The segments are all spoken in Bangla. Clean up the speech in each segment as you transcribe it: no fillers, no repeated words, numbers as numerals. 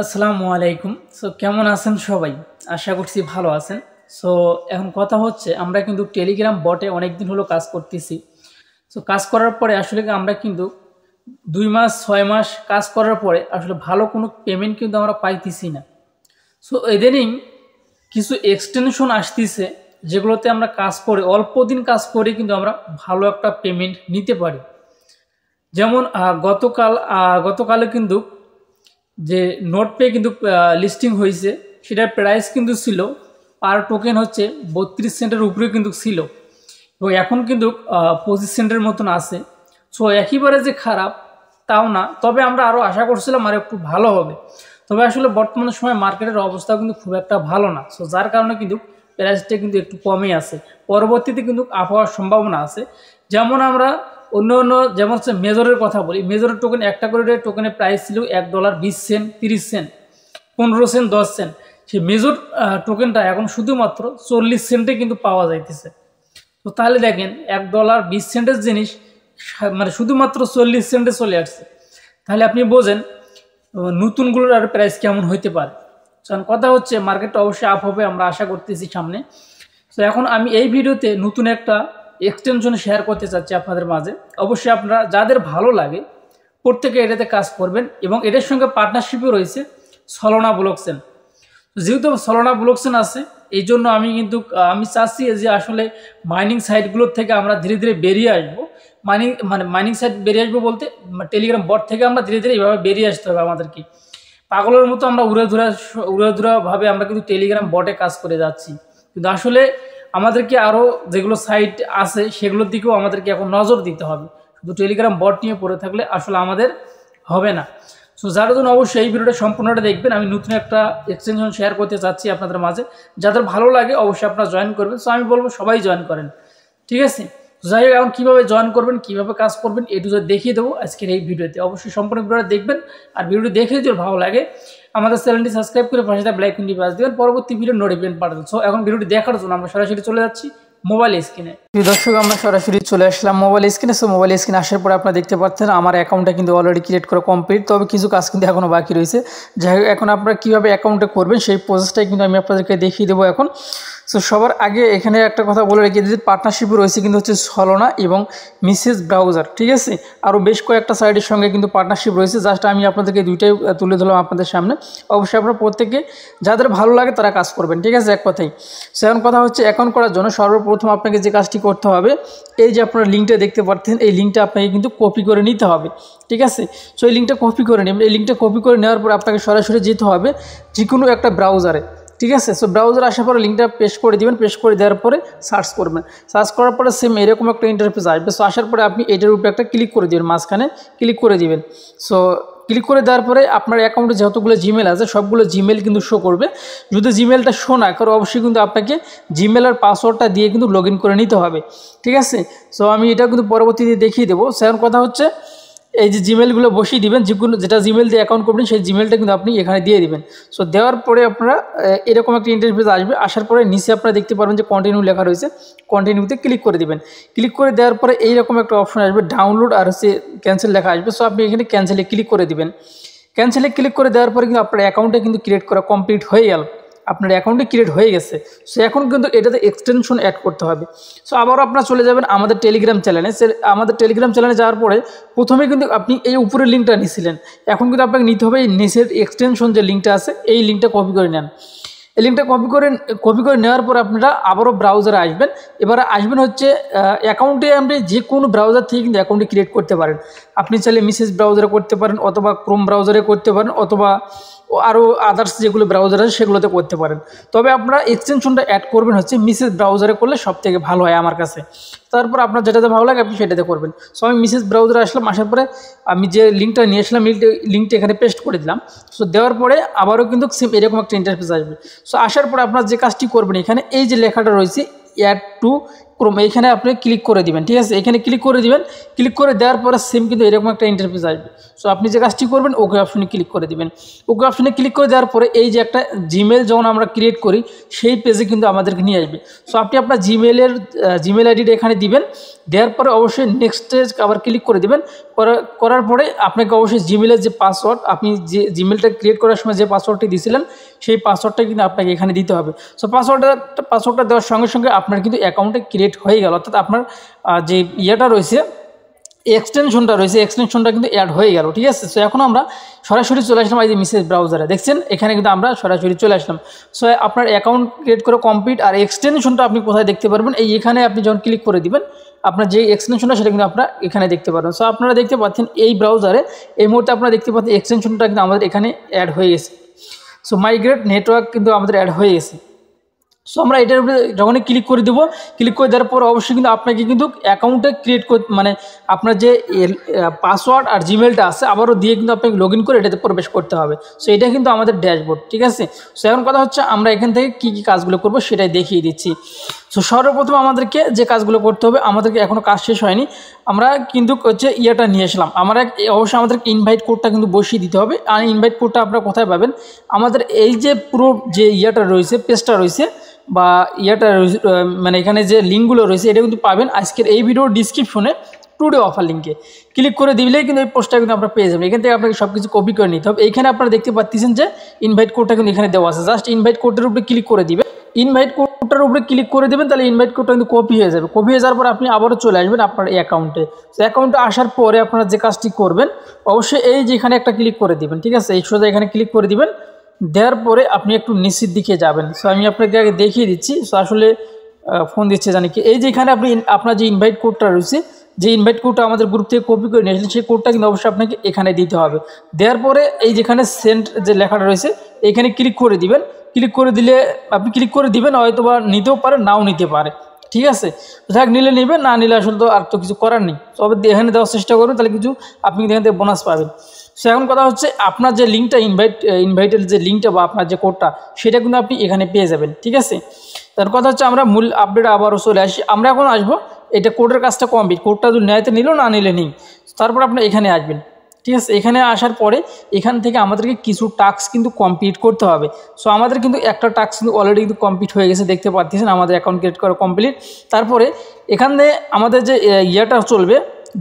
আসসালামু আলাইকুম। সো কেমন আছেন সবাই? আশা করছি ভালো আছেন। সো এখন কথা হচ্ছে আমরা কিন্তু টেলিগ্রাম বটে অনেক দিন হলো কাজ করতেছি। সো কাজ করার পরে আসলে আমরা কিন্তু ২ মাস ৬ মাস কাজ করার পরে আসলে ভালো কোনো পেমেন্ট কিন্তু আমরা পাইতেছি না। সো ইদানিং কিছু এক্সটেনশন আসতেছে যেগুলোতে আমরা কাজ করে অল্প দিন কাজ করে কিন্তু আমরা ভালো একটা পেমেন্ট নিতে পারি। যেমন গতকালে কিন্তু যে নোটপে কিন্তু লিস্টিং হয়েছে সেটার প্রাইস কিন্তু ছিল পার টোকেন হচ্ছে ৩২ সেন্টের উপরে কিন্তু ছিল এবং এখন কিন্তু ২৫ সেন্টের মতন আছে। সো একেবারে যে খারাপ তাও না, তবে আমরা আরও আশা করছিলাম আর একটু ভালো হবে। তবে আসলে বর্তমান সময় মার্কেটের অবস্থা কিন্তু খুব একটা ভালো না। সো যার কারণে কিন্তু প্রাইসটা কিন্তু একটু কমই আছে, পরবর্তীতে কিন্তু আপ হওয়ার সম্ভাবনা আছে। যেমন আমরা অন্য যেমন হচ্ছে মেজরের কথা বলি, মেজরের টোকেন একটা করে টোকেনের প্রাইস ছিল $1 20 সেন্ট 30 সেন্ট 15 সেন্ট 10 সেন্ট। সেই মেজর টোকেনটা এখন শুধুমাত্র 40 সেন্টে কিন্তু পাওয়া যাইতেছে। তো তাহলে দেখেন $1 20 জিনিস মানে শুধুমাত্র 40 সেন্টে চলে আসছে। তাহলে আপনি বোঝেন নতুনগুলোর আর প্রাইস কেমন হইতে পারে। কারণ কথা হচ্ছে মার্কেটটা অবশ্যই আপ হবে, আমরা আশা করতেছি সামনে। তো এখন আমি এই ভিডিওতে নতুন একটা এক্সটেনশন শেয়ার করতে চাচ্ছি আপনাদের মাঝে। অবশ্যই আপনারা যাদের ভালো লাগে প্রত্যেকে এটাতে কাজ করবেন এবং এটার সঙ্গে পার্টনারশিপও রয়েছে সলোনা ব্লকচেন। যেহেতু সলোনা ব্লকচেন আছে এই জন্য আমি চাচ্ছি যে আসলে মাইনিং সাইটগুলোর থেকে আমরা ধীরে ধীরে বেরিয়ে আসবো। মাইনিং সাইট বেরিয়ে আসবো বলতে টেলিগ্রাম বট থেকে আমরা ধীরে ধীরে এইভাবে বেরিয়ে আসতে হবে আমাদেরকে। পাগলের মতো আমরা উড়াধুরাভাবে আমরা কিন্তু টেলিগ্রাম বটে কাজ করে যাচ্ছি, কিন্তু আসলে আমাদেরকে আরও যেগুলো সাইট আছে সেগুলোর দিকেও আমাদেরকে এখন নজর দিতে হবে। শুধু টেলিগ্রাম বট নিয়ে পড়ে থাকলে আসলে আমাদের হবে না। সো যার জন্য অবশ্যই এই ভিডিওটা সম্পূর্ণটা দেখবেন। আমি নতুন একটা এক্সটেনশন শেয়ার করতে চাচ্ছি আপনাদের মাঝে, যাদের ভালো লাগে অবশ্যই আপনারা জয়েন করবেন। সো আমি বলবো সবাই জয়েন করেন, ঠিক আছে? যাই হোক, এখন কীভাবে জয়েন করবেন, কীভাবে কাজ করবেন এটু দেখিয়ে দেবো আজকের এই ভিডিওতে। অবশ্যই সম্পূর্ণ ভিডিওটা দেখবেন, আর ভিডিওটি দেখে যদি ভালো লাগে আমাদের চ্যানেলটি সাবস্ক্রাইব করে পাশে থাকা বেল আইকনটি বাজিয়ে দেবেন, পরবর্তী ভিডিও নোটিফিকেশন পাঠাবেন। সো এখন ভিডিওটি দেখার জন্য আমরা সরাসরি চলে যাচ্ছি মোবাইল স্ক্রিনে। দর্শক, আমরা সরাসরি চলে আসলাম মোবাইল স্ক্রিনে। সো মোবাইল স্ক্রিনে আসার পরে আপনারা দেখতে পাচ্ছেন আমার অ্যাকাউন্টটা কিন্তু অলরেডি ক্রিয়েট করা কমপ্লিট, তবে কিছু কাজ কিন্তু এখনও বাকি রয়েছে। যাই হোক, এখন আপনারা কীভাবে অ্যাকাউন্টে করবেন সেই প্রসেসটাই কিন্তু আমি আপনাদেরকে দেখিয়ে দেবো এখন। সো সবার আগে এখানে একটা কথা বলে রেখে দিই, পার্টনারশিপে রয়েছে কিন্তু হচ্ছে সলোনা এবং মিসেস ব্রাউজার, ঠিক আছে? আরও বেশ কয়েকটা সাইটের সঙ্গে কিন্তু পার্টনারশিপ রয়েছে, জাস্ট আমি আপনাদেরকে দুইটাই তুলে ধরলাম আপনাদের সামনে। অবশ্যই আপনারা প্রত্যেকে যাদের ভালো লাগে তারা কাজ করবেন, ঠিক আছে? এক কথাই। সো এখন কথা হচ্ছে অ্যাকাউন্ট করার জন্য সর্বপ্রথম আপনাকে যে কাজটি করতে হবে, এই যে আপনারা লিঙ্কটা দেখতে পাচ্ছেন এই লিঙ্কটা আপনাকে কিন্তু কপি করে নিতে হবে, ঠিক আছে? সো এই লিঙ্কটা কপি করে নেবেন। এই লিঙ্কটা কপি করে নেওয়ার পর আপনাকে সরাসরি যেতে হবে যে কোনো একটা ব্রাউজারে, ঠিক আছে? সো ব্রাউজার আসার পরে লিঙ্কটা পেস্ট করে দিবেন, পেস্ট করে দেওয়ার পরে সার্চ করবেন। সার্চ করার পরে সেম এরকম একটা ইন্টারফেস আসবে। সো আসার পরে আপনি এটার উপরে একটা ক্লিক করে দিবেন, মাঝখানে ক্লিক করে দিবেন। সো ক্লিক করে দেওয়ার পরে আপনার অ্যাকাউন্টে যতগুলো জিমেল আছে সবগুলো জিমেল কিন্তু শো করবে। যদি জিমেলটা শো না করে অবশ্যই কিন্তু আপনাকে জিমেলের পাসওয়ার্ডটা দিয়ে কিন্তু লগ ইন করে নিতে হবে, ঠিক আছে? সো আমি এটা কিন্তু পরবর্তীতে দেখিয়ে দেবো। সেরকম কথা হচ্ছে এই যে জিমেলগুলো বসিয়ে দিবেন, যেটা জিমেল দিয়ে অ্যাকাউন্ট করবেন সেই জিমেলটা কিন্তু আপনি এখানে দিয়ে দিবেন। সো দেওয়ার পরে আপনারা এরকম একটা ইন্টারফেস আসবে। আসার পরে নিচে আপনারা দেখতে পারবেন যে কন্টিনিউ লেখা রয়েছে, কন্টিনিউতে ক্লিক করে দিবেন। ক্লিক করে দেওয়ার পরে এইরকম একটা অপশন আসবে, ডাউনলোড আর হচ্ছে ক্যান্সেল লেখা আসবে। সো আপনি এখানে ক্যান্সেলে ক্লিক করে দিবেন। ক্যান্সেলে ক্লিক করে দেওয়ার পরে কিন্তু আপনার অ্যাকাউন্টে কিন্তু ক্রিয়েট করা কমপ্লিট হয়ে গেল, আপনার অ্যাকাউন্টে ক্রিয়েট হয়ে গেছে। সো এখন কিন্তু এটাতে এক্সটেনশন অ্যাড করতে হবে। সো আবারও আপনারা চলে যাবেন আমাদের টেলিগ্রাম চ্যানেলে। আমাদের টেলিগ্রাম চ্যানেলে যাওয়ার পরে প্রথমে কিন্তু আপনি এই উপরের লিঙ্কটা নিয়েছিলেন, এখন কিন্তু আপনাকে নিতে হবে এই নিচের এক্সটেনশন যে লিঙ্কটা আছে এই লিঙ্কটা কপি করে নেন। এই লিঙ্কটা কপি করে নেওয়ার পর আপনারা আবারও ব্রাউজারে আসবেন। এবার আসবেন হচ্ছে অ্যাকাউন্টে আপনি যে কোনো ব্রাউজার থেকে কিন্তু অ্যাকাউন্টে ক্রিয়েট করতে পারেন। আপনি চাইলে মিসেস ব্রাউজারে করতে পারেন, অথবা ক্রোম ব্রাউজারে করতে পারেন, অথবা আরও আদার্স যেগুলো ব্রাউজার আছে সেগুলোতে করতে পারেন। তবে আপনারা এক্সটেনশনটা অ্যাড করবেন হচ্ছে মিসেস ব্রাউজারে করলে সব থেকে ভালো হয় আমার কাছে। তারপর আপনার যেটাতে ভালো লাগে আপনি সেটাতে করবেন। সো আমি মিসেস ব্রাউজারে আসলাম, আসার পরে আমি যে লিঙ্কটা নিয়ে আসলাম লিঙ্কটা এখানে পেস্ট করে দিলাম। সো দেওয়ার পরে আবারও কিন্তু সেম এরকম একটা ইন্টারফেস আসবে। সো আসার পরে আপনার যে কাজটি করবেন, এখানে এই যে লেখাটা রয়েছে অ্যাড টু ক্রোম, এইখানে আপনি ক্লিক করে দিবেন, ঠিক আছে? এখানে ক্লিক করে দিবেন। ক্লিক করে দেওয়ার পরে সেম কিন্তু এরকম একটা ইন্টারফেস আসবে। সো আপনি যে কাজটি করবেন ওকে অপশনে ক্লিক করে দিবেন। ওকে অপশনে ক্লিক করে দেওয়ার পরে এই যে একটা জিমেল যখন আমরা ক্রিয়েট করি সেই পেজে কিন্তু আমাদেরকে নিয়ে আসবে। সো আপনি আপনার জিমেল আইডিটা এখানে দিবেন। দেওয়ার পরে অবশ্যই নেক্সটে আবার ক্লিক করে দিবেন। করার পরে আপনাকে অবশ্যই জিমেলের যে পাসওয়ার্ড, আপনি যে জিমেলটা ক্রিয়েট করার সময় যে পাসওয়ার্ডটি দিয়েছিলেন সেই পাসওয়ার্ডটা কিন্তু আপনাকে এখানে দিতে হবে। সো পাসওয়ার্ডটা দেওয়ার সঙ্গে সঙ্গে আপনার কিন্তু অ্যাকাউন্টে ক্রিয়েট হয়ে গেল, অর্থাৎ আপনার যে ইয়েটা রয়েছে, এক্সটেনশনটা কিন্তু অ্যাড হয়ে গেল। ঠিক আছে, সো এখন আমরা সরাসরি চলে আসলাম এই যে মেসেজ ব্রাউজারে, দেখছেন এখানে কিন্তু আমরা সরাসরি চলে আসলাম। সো আপনার অ্যাকাউন্ট ক্রিয়েট করে কমপ্লিট। আর এক্সটেনশনটা আপনি কোথায় দেখতে পারবেন, এখানে আপনি যখন ক্লিক করে দিবেন আপনার যে এক্সটেনশনটা সেটা কিন্তু আপনারা এখানে দেখতে পারবেন। সো আপনারা দেখতে পাচ্ছেন এই ব্রাউজারে এই মুহূর্তে আপনারা দেখতে পাচ্ছেন এক্সটেনশনটা কিন্তু আমাদের এখানে অ্যাড হয়ে গেছে। সো মাইগ্রেট নেটওয়ার্ক কিন্তু আমাদের অ্যাড হয়ে গেছে। সো আমরা এটার উপরে যখনই ক্লিক করে দেবো, ক্লিক করে দেওয়ার পর অবশ্যই কিন্তু আপনাকে কিন্তু অ্যাকাউন্টে ক্রিয়েট করতে, মানে আপনার যে পাসওয়ার্ড আর জিমেলটা আছে আবারও দিয়ে কিন্তু আপনাকে লগ ইন করে এটাতে প্রবেশ করতে হবে। সো এটা কিন্তু আমাদের ড্যাশবোর্ড। ঠিক আছে, সো এখন কথা হচ্ছে আমরা এখান থেকে কী কী কাজগুলো করবো সেটাই দেখিয়ে দিচ্ছি। সো সর্বপ্রথম আমাদেরকে যে কাজগুলো করতে হবে, আমাদেরকে এখনও কাজ শেষ হয়নি, আমরা কিন্তু হচ্ছে ইয়েটা নিয়ে আসলাম, আমরা অবশ্যই আমাদেরকে ইনভাইট কোডটা কিন্তু বসিয়ে দিতে হবে। আর ইনভাইট কোডটা আপনারা কোথায় পাবেন, আমাদের এই যে পুরো যে ইয়েটা রয়েছে, পেজটা রয়েছে বা ইয়েটা মানে এখানে যে লিঙ্কগুলো রয়েছে এটা কিন্তু পাবেন আজকের এই ভিডিওর ডিসক্রিপশনে টুডে অফার লিঙ্কে ক্লিক করে দিলেই কিন্তু এই পোস্টটা কিন্তু আপনারা পেয়ে যাবেন। এখান থেকে আপনাকে সব কিছু কপি করে নিতে হবে। এইখানে আপনারা দেখতে পাচ্ছেন যে ইনভাইট কোডটা কিন্তু এখানে দেওয়া আছে, জাস্ট ইনভাইট কোডটার উপরে ক্লিক করে দিবেন। ইনভাইট কোডটার উপরে ক্লিক করে দেবেন, তাহলে ইনভাইট কোডটা কিন্তু কপি হয়ে যাবে। কপি হয়ে যাওয়ার পর আপনি আবারও চলে আসবেন আপনার এই অ্যাকাউন্টে। তো অ্যাকাউন্টে আসার পরে আপনারা যে কাজটি করবেন, অবশ্যই এই যেখানে একটা ক্লিক করে দিবেন। ঠিক আছে, এই সোজা এখানে ক্লিক করে দিবেন, দেওয়ার পরে আপনি একটু নিচের দিকে যাবেন। সো আমি আপনাকে আগে দেখিয়ে দিচ্ছি। সো আসলে ফোন দিচ্ছে জানি কি, এই যেখানে আপনি আপনার যে ইনভাইট কোডটা রয়েছে, যে ইনভাইট কোডটা আমাদের গ্রুপ থেকে কপি করে নিয়েছিলেন সেই কোডটা কিন্তু অবশ্যই আপনাকে এখানে দিতে হবে। দেওয়ার পরে এই যেখানে সেন্ড যে লেখাটা রয়েছে এখানে ক্লিক করে দিবেন। ক্লিক করে দিলে আপনি ক্লিক করে দিবেন, হয়তো বা নিতেও পারে নাও নিতে পারে। ঠিক আছে, যাক নিলে নেবেন, না নিলে আসলে তো আর তো কিছু করার নেই। তবে এখানে দেওয়ার চেষ্টা করবেন, তাহলে কিছু আপনি এখান থেকে বোনাস পাবেন। সো এখন কথা হচ্ছে আপনার যে লিঙ্কটা ইনভাইটের যে লিঙ্কটা বা আপনার যে কোডটা সেটা কিন্তু আপনি এখানে পেয়ে যাবেন। ঠিক আছে, তার কথা হচ্ছে আমরা মূল আপডেট আবারও চলে আসি। আমরা এখন আসবো এটা কোডের কাজটা কমপ্লিট, কোডটা যদি নেয়তে নিল, না নিলে নেই। তারপর আপনি এখানে আসবেন। ঠিক আছে, এখানে আসার পরে এখান থেকে আমাদেরকে কিছু টাস্ক কিন্তু কমপ্লিট করতে হবে। সো আমাদের কিন্তু একটা টাস্ক কিন্তু অলরেডি কিন্তু কমপ্লিট হয়ে গেছে, দেখতে পাচ্ছেন আমাদের অ্যাকাউন্ট ক্রিয়েট করা কমপ্লিট। তারপরে এখানে আমাদের যে ইয়েটা চলবে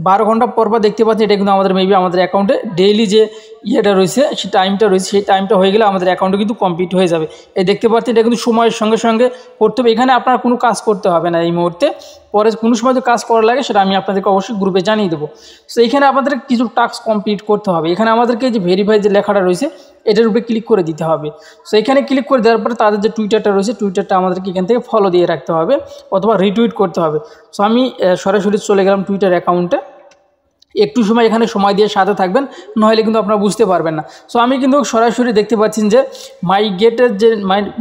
12 ঘন্টা পর দেখতে পাচ্ছি, এটা কিন্তু আমাদের মেবি আমাদের অ্যাকাউন্টে ডেইলি যে ইয়েটা রয়েছে সেই টাইমটা রয়েছে, সেই টাইমটা হয়ে গেলে আমাদের অ্যাকাউন্টে কিন্তু কমপ্লিট হয়ে যাবে। এই দেখতে পাচ্ছেন এটা কিন্তু সময়ের সঙ্গে সঙ্গে করতে হবে। এখানে আপনার কোনো কাজ করতে হবে না এই মুহূর্তে, পরে কোনো সময় যে কাজ করা লাগে সেটা আমি আপনাদেরকে অবশ্যই গ্রুপে জানিয়ে দেবো। সো এখানে আমাদের কিছু টাস্ক কমপ্লিট করতে হবে। এখানে আমাদেরকে যে ভেরিফাই যে লেখাটা রয়েছে এটার উপরে ক্লিক করে দিতে হবে। সো এখানে ক্লিক করে দেওয়ার পরে তাদের যে টুইটারটা রয়েছে টুইটারটা আমাদেরকে এখান থেকে ফলো দিয়ে রাখতে হবে অথবা রিটুইট করতে হবে। সো আমি সরাসরি চলে গেলাম টুইটার অ্যাকাউন্টে। একটু সময় এখানে সময় দিয়ে সাথে থাকবেন, নইলে কিন্তু আপনারা বুঝতে পারবেন না। সো আমি কিন্তু সরাসরি দেখতে পাচ্ছেন যে মাইগেটের যে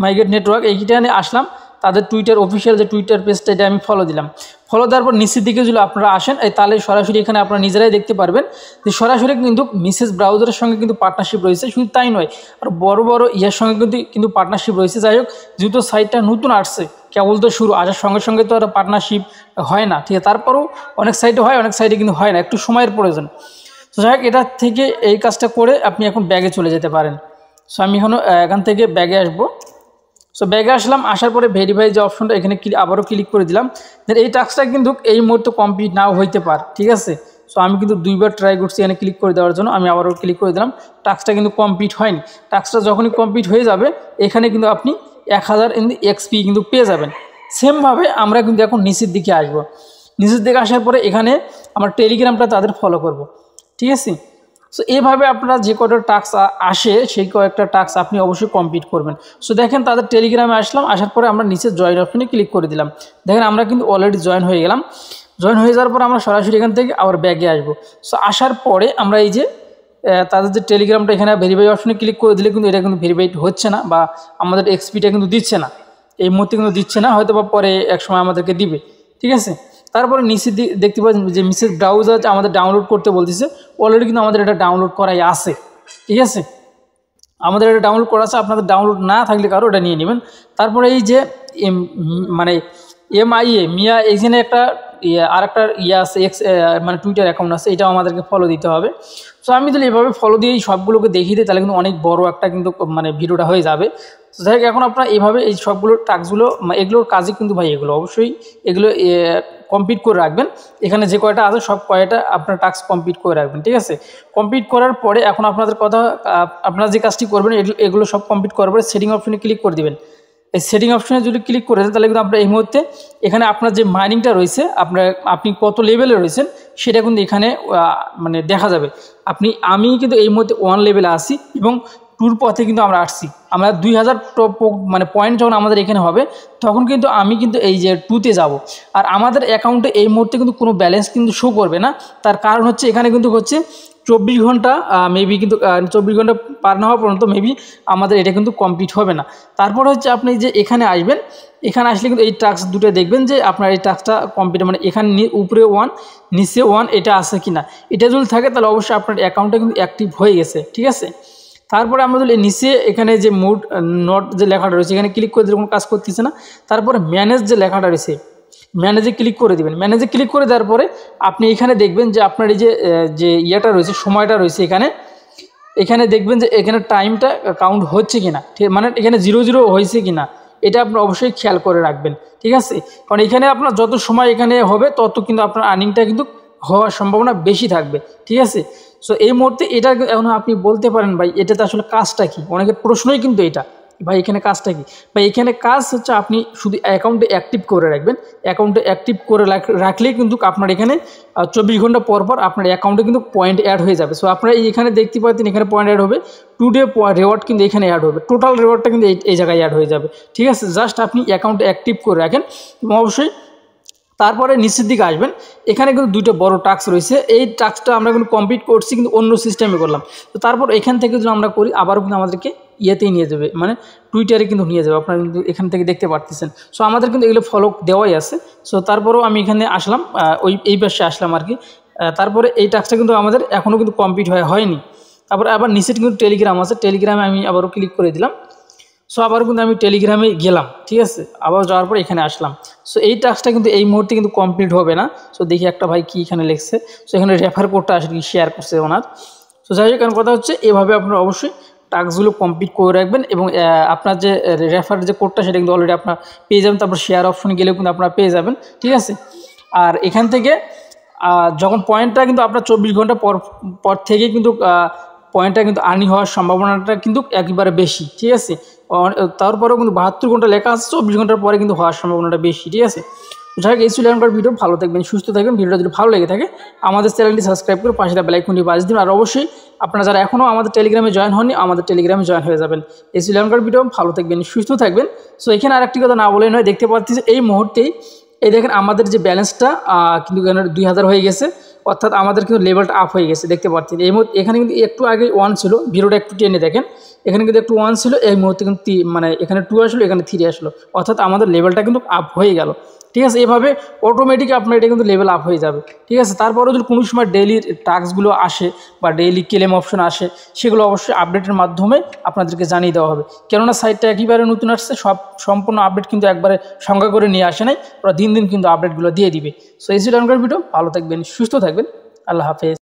মাইগেট নেটওয়ার্ক এইখানে আসলাম, তাদের টুইটার অফিসিয়াল যে টুইটার পেজটা এটা আমি ফলো দিলাম। ফলো দেওয়ার পর নিচের দিকে যদি আপনারা আসেন তাহলে সরাসরি এখানে আপনারা নিজেরাই দেখতে পারবেন যে সরাসরি কিন্তু মেসেজ ব্রাউজারের সঙ্গে কিন্তু পার্টনারশিপ রয়েছে। শুধু তাই নয়, আর বড় বড় ইয়ার সঙ্গে কিন্তু পার্টনারশিপ রয়েছে। যাই হোক, যেহেতু সাইটটা নতুন আসছে, কেবল তো শুরু, আসার সঙ্গে সঙ্গে তো আর পার্টনারশিপ হয় না। ঠিক আছে, তারপরেও অনেক সাইটে হয়, অনেক সাইটে কিন্তু হয় না, একটু সময়ের প্রয়োজন। তো যাই হোক, এটা থেকে এই কাজটা করে আপনি এখন ব্যাগে চলে যেতে পারেন। সো আমি এখান থেকে ব্যাগে আসবো। সো ব্যাগে আসলাম, আসার পরে ভেরিফাই যে অপশনটা এখানে আবারও ক্লিক করে দিলাম। দেন এই টাস্কটা কিন্তু এই মুহূর্তে কমপ্লিট নাও হইতে পারে। ঠিক আছে, সো আমি কিন্তু 2বার ট্রাই করছি এখানে ক্লিক করে দেওয়ার জন্য, আমি আবারও ক্লিক করে দিলাম। টাস্কটা কিন্তু কমপ্লিট হয়নি। টাস্কটা যখনই কমপ্লিট হয়ে যাবে এখানে কিন্তু আপনি 1000 এক্সপি কিন্তু পেয়ে যাবেন। সেমভাবে আমরা কিন্তু এখন নিচের দিকে আসবো। নিচের দিকে আসার পরে এখানে আমার টেলিগ্রামটা তাদের ফলো করব। ঠিক আছে, সো এইভাবে আপনারা যে কয়টা টাস্ক আসে সেই কয়েকটা টাস্ক আপনি অবশ্যই কমপ্লিট করবেন। সো দেখেন তাদের টেলিগ্রামে আসলাম, আসার পরে আমরা নিচে জয়েন অপশনে ক্লিক করে দিলাম। দেখেন আমরা কিন্তু অলরেডি জয়েন হয়ে গেলাম। জয়েন হয়ে যাওয়ার পর আমরা সরাসরি এখান থেকে আবার ব্যাগে আসবো। সো আসার পরে আমরা এই যে তাদের যে টেলিগ্রামটা এখানে ভেরিফাই অপশনে ক্লিক করে দিলে কিন্তু এটা কিন্তু ভেরিফাইড হচ্ছে না, বা আমাদের এক্সপিটা কিন্তু দিচ্ছে না, এই মুহূর্তে কিন্তু দিচ্ছে না, হয়তো বা পরে এক সময় আমাদেরকে দিবে। ঠিক আছে, তারপরে নিচে দেখতে পাচ্ছেন যে মেসেজ ব্রাউজার আমাদের ডাউনলোড করতে বলতেছে। অলরেডি কিন্তু আমাদের এটা ডাউনলোড করাই আছে। ঠিক আছে, আমাদের এটা ডাউনলোড করা আছে, আপনাদের ডাউনলোড না থাকলে কারো এটা নিয়ে নেবেন। তারপরে এই যে মানে MIA মিয়া এইখানে একটা আর একটা আছে মানে টুইটার অ্যাকাউন্ট আছে, এটাও আমাদেরকে ফলো দিতে হবে। সো আমি যদি এভাবে ফলো দিয়ে এই সবগুলোকে দেখিয়ে দিই তাহলে কিন্তু অনেক বড় একটা কিন্তু মানে ভিডিওটা হয়ে যাবে। তো যাই হোক, এখন আপনারা এইভাবে এই সবগুলো টাস্কগুলো এগুলোর কাজই কিন্তু ভাই এগুলো অবশ্যই এগুলো কমপ্লিট করে রাখবেন। এখানে যে কয়টা আছে সব কয়টা আপনার টাস্ক কমপ্লিট করে রাখবেন, ঠিক আছে। কমপ্লিট করার পরে এখন আপনাদের কথা, আপনারা যে কাজটি করবেন এগুলো সব কমপ্লিট করার পরে সেটিং অপশনে ক্লিক করে দেবেন। এই সেটিং অপশনে যদি ক্লিক করে দেন তাহলে কিন্তু আপনার এই মুহূর্তে এখানে আপনার যে মাইনিংটা রয়েছে, আপনি কত লেভেলে রয়েছেন সেটা কিন্তু এখানে মানে দেখা যাবে। আমি কিন্তু এই মুহূর্তে 1 লেভেলে আসি এবং 2 পথে কিন্তু আমরা আসছি। আমরা 2000 মানে পয়েন্ট যখন আমাদের এখানে হবে তখন কিন্তু আমি কিন্তু এই যে 2তে যাব। আর আমাদের অ্যাকাউন্টে এই মুহূর্তে কিন্তু কোনো ব্যালেন্স কিন্তু শো করবে না। তার কারণ হচ্ছে এখানে কিন্তু হচ্ছে 24 ঘন্টা মেবি কিন্তু 24 ঘন্টা পার না হওয়া পর্যন্ত মেবি আমাদের এটা কিন্তু কমপ্লিট হবে না। তারপর হচ্ছে আপনি যে এখানে আসবেন, এখানে আসলে কিন্তু এই টাস্ক দুটো দেখবেন যে আপনার এই টাস্কটা কমপ্লিট, মানে এখানে উপরে 1 নিচে 1 এটা আছে কিনা। এটা যদি থাকে তাহলে অবশ্যই আপনার অ্যাকাউন্টটা কিন্তু অ্যাক্টিভ হয়ে গেছে, ঠিক আছে। তারপরে আমরা যদি নিচে এখানে যে মুড নট যে লেখাটা রয়েছে এখানে ক্লিক করে দিলে কোনো কাজ করতেছে না। তারপরে ম্যানেজ যে লেখাটা রয়েছে ম্যানেজে ক্লিক করে দেবেন। ম্যানেজে ক্লিক করে দেওয়ার পরে আপনি এখানে দেখবেন যে আপনার এই যে ইয়েটা রয়েছে, সময়টা রয়েছে এখানে দেখবেন যে এখানে টাইমটা কাউন্ট হচ্ছে কিনা, ঠিক মানে এখানে 00 হয়েছে কিনা এটা আপনি অবশ্যই খেয়াল করে রাখবেন, ঠিক আছে। কারণ এখানে আপনার যত সময় এখানে হবে তত কিন্তু আপনার আর্নিংটা কিন্তু হওয়ার সম্ভাবনা বেশি থাকবে, ঠিক আছে। সো এই মুহূর্তে এটা এখন আপনি বলতে পারেন ভাই এটাতে আসলে কাজটা কি, অনেকের প্রশ্নই কিন্তু এটা, ভাই এখানে কাজটা কি। ভাই এখানে কাজ হচ্ছে আপনি শুধু অ্যাকাউন্টে অ্যাক্টিভ করে রাখবেন। অ্যাকাউন্টে অ্যাক্টিভ করে রাখলেই কিন্তু আপনার এখানে 24 ঘন্টা পর পর আপনার অ্যাকাউন্টে কিন্তু পয়েন্ট অ্যাড হয়ে যাবে। সো আপনারা এখানে দেখতে পাচ্ছেন এখানে পয়েন্ট অ্যাড হবে, টুডে রেওয়ার্ড কিন্তু এখানে অ্যাড হবে, টোটাল রেওয়ার্ডটা কিন্তু এই জায়গায় অ্যাড হয়ে যাবে, ঠিক আছে। জাস্ট আপনি অ্যাকাউন্টে অ্যাক্টিভ করে রাখেন এবং অবশ্যই তারপরে নিচের দিকে আসবেন। এখানে কিন্তু 2টা বড় টাস্ক রয়েছে। এই টাস্কটা আমরা কিন্তু কমপ্লিট করছি কিন্তু অন্য সিস্টেমে করলাম। তো তারপর এখান থেকে যদি আমরা করি আবারও কিন্তু আমাদেরকে ইয়েতেই নিয়ে যাবে, মানে টুইটারে কিন্তু নিয়ে যাবে, আপনারা কিন্তু এখান থেকে দেখতে পারতেছেন। সো আমাদের কিন্তু এগুলো ফলো দেওয়াই আছে। সো তারপরেও আমি এখানে আসলাম, এই পাশে আসলাম আর কি। তারপরে এই টাস্কটা কিন্তু আমাদের এখনও কিন্তু কমপ্লিট হয়নি। তারপরে আবার নিচে কিন্তু টেলিগ্রাম আছে, টেলিগ্রামে আমি আবারও ক্লিক করে দিলাম। সো আবার কিন্তু আমি টেলিগ্রামে গেলাম, ঠিক আছে। আবার যাওয়ার পর এখানে আসলাম। সো এই টাস্কটা কিন্তু এই মুহূর্তে কিন্তু কমপ্লিট হবে না। সো দেখি একটা ভাই কি এখানে লিখছে। সো এখানে রেফার কোডটা আসলে কি শেয়ার করছে ওনার। সো যাই হোক, কথা হচ্ছে এভাবে আপনারা অবশ্যই টাস্কগুলো কমপ্লিট করে রাখবেন এবং আপনার যে রেফার যে কোডটা সেটা কিন্তু অলরেডি আপনার পেয়ে যাবেন। তারপর শেয়ার অপশনে গেলেও কিন্তু আপনারা পেয়ে যাবেন, ঠিক আছে। আর এখান থেকে যখন পয়েন্টটা কিন্তু আপনার 24 ঘন্টা পর থেকে কিন্তু পয়েন্টটা কিন্তু আর্নিং হওয়ার সম্ভাবনাটা কিন্তু একেবারে বেশি, ঠিক আছে। তারপরেও কিন্তু 72 ঘন্টা লেখা আছে, 24 ঘন্টার পরে কিন্তু হওয়ার সম্ভাবনাটা বেশি, ঠিক আছে। যাই হোক, এই ছিল এখনকার ভিডিও। ভালো থাকবেন, সুস্থ থাকবেন। ভিডিওটা যদি ভালো লেগে থাকে আমাদের চ্যানেলটি সাবস্ক্রাইব করে পাশে বেল আইকনটি বাজিয়ে দিন। আর অবশ্যই আপনারা যারা এখনও আমাদের টেলিগ্রামে জয়েন হননি আমাদের টেলিগ্রামে জয়েন হয়ে যাবেন। এই ছিল এখনকার ভিডিও। ভালো থাকবেন, সুস্থ থাকবেন। সো এখানে আরেকটি কথা না বলে নয়, দেখতে পাচ্ছি এই মুহূর্তেই এই দেখেন আমাদের যে ব্যালেন্সটা কিন্তু 2000 হয়ে গেছে, অর্থাৎ আমাদের কিন্তু লেভেলটা আপ হয়ে গেছে, দেখতে পাচ্ছেন। এই মুহূর্তে এখানে কিন্তু একটু আগে 1 ছিল, ভিডিওটা একটু টেনে দেখেন। এখানে কিন্তু একটু 1 ছিল, এই মুহূর্তে কিন্তু মানে এখানে 2 আসলো, এখানে 3 আসলো, অর্থাৎ আমাদের লেভেলটা কিন্তু আপ হয়ে গেল, ঠিক আছে। এভাবে অটোমেটিক আপনার এটা কিন্তু লেভেল আপ হয়ে যাবে, ঠিক আছে। তারপরেও যদি কোনো সময় ডেইলি টাস্কগুলো আসে বা ডেইলি ক্লেম অপশন আসে সেগুলো অবশ্যই আপডেটের মাধ্যমে আপনাদেরকে জানিয়ে দেওয়া হবে। কেননা সাইটটা একেবারে নতুন আসছে, সম্পূর্ণ আপডেট কিন্তু একবারে সংখ্যা করে নিয়ে আসে নাই, ওরা দিন দিন কিন্তু আপডেটগুলো দিয়ে দিবে। সো এই ছিল এখনকার ভিডিও। ভালো থাকবেন, সুস্থ থাকবেন, আল্লাহ হাফেজ।